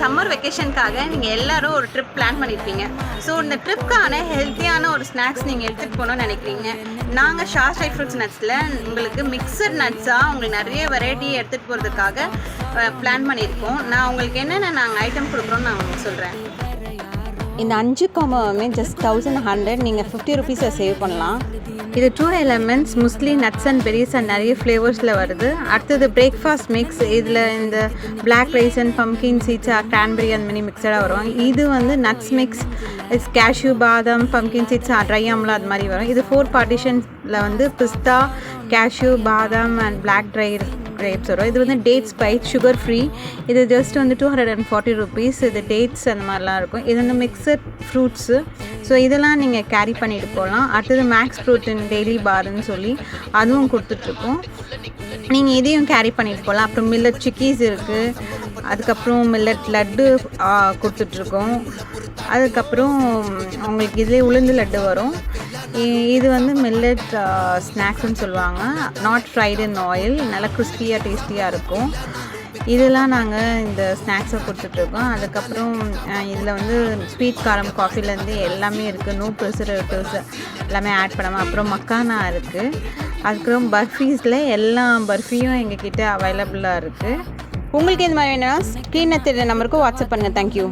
Summer வெக்கேஷனுக்காக நீங்கள் எல்லோரும் ஒரு ட்ரிப் பிளான் பண்ணியிருப்பீங்க. ஸோ இந்த ட்ரிப்க்கான ஹெல்த்தியான ஒரு ஸ்நாக்ஸ் நீங்கள் எடுத்துகிட்டு போகணும்னு நினைக்கிறீங்க. நாங்கள் ஷார்ட் ட்ரை ஃப்ரூட்ஸ் நட்ஸில் உங்களுக்கு மிக்சட் நட்ஸாக உங்களுக்கு நிறைய வெரைட்டி எடுத்துகிட்டு போகிறதுக்காக பிளான் பண்ணியிருக்கோம். நான் உங்களுக்கு என்னென்ன நாங்கள் ஐட்டம் கொடுக்குறோன்னு நான் உங்களுக்கு சொல்கிறேன். இந்த 5 காம்போவுமே ஜஸ்ட் 1100. நீங்கள் 50 ருபீஸை சேவ் பண்ணலாம். இது 2 elements muesli nuts and berries and நிறைய ஃப்ளேவர்ஸில் வருது. அடுத்தது பிரேக்ஃபாஸ்ட் மிக்ஸ். இதில் இந்த black rice and pumpkin seeds cranberry அந்த மாதிரி மிக்சடாக வரும். இது வந்து நட்ஸ் மிக்ஸ், இட்ஸ் கேஷ்யூ, பாதாம், பம்கின் சீட்ஸ், ட்ரை ஆம்லா அது மாதிரி வரும். இது 4 பார்ட்டிஷன்ஸில் வந்து பிஸ்தா, கேஷ்யூ, பாதாம் அண்ட் பிளாக் ட்ரை கிரேப்ஸ் வரும். இது வந்து டேட்ஸ் பைட், சுகர் ஃப்ரீ. இது ஜஸ்ட் வந்து 240 ருபீஸ். இது டேட்ஸ் அந்த மாதிரிலாம் இருக்கும். இது வந்து மிக்சட் ஃப்ரூட்ஸு. ஸோ இதெல்லாம் நீங்கள் கேரி பண்ணிட்டு போகலாம். அடுத்தது மேக்ஸ் ப்ரோட்டீன் டெய்லி பார்னு சொல்லி அதுவும் கொடுத்துட்ருக்கோம். நீங்கள் இதையும் கேரி பண்ணிட்டு போகலாம். அப்புறம் மில்லட் சிக்கீஸ் இருக்குது. அதுக்கப்புறம் மில்லட் லட்டு கொடுத்துட்ருக்கோம். அதுக்கப்புறம் உங்களுக்கு இதிலே உளுந்து லட்டு வரும். இது வந்து மில்லட் ஸ்நாக்ஸ்ன்னு சொல்லுவாங்க. நாட் ஃப்ரைடு இன் ஆயில், நல்லா கிறிஸ்பியாக டேஸ்டியாக இருக்கும். இதெல்லாம் நாங்கள் இந்த ஸ்நாக்ஸை கொடுத்துட்ருக்கோம். அதுக்கப்புறம் இதில் வந்து ஸ்வீட் காரம் காஃபிலேருந்து எல்லாமே இருக்குது. நோ ப்ரிசர்வேட்டிவ்ஸ் எல்லாமே ஆட் பண்ணாமல். அப்புறம் மக்கானா இருக்குது. அதுக்கப்புறம் பர்ஃபீஸில் எல்லா பர்ஃபியும் எங்ககிட்ட அவைலபிளாக இருக்குது. உங்களுக்கு இந்த மாதிரி வேணும்னா ஸ்க்ரீனில் தெரியுற நம்பருக்கு வாட்ஸ்அப் பண்ணுங்கள். தேங்க்யூ.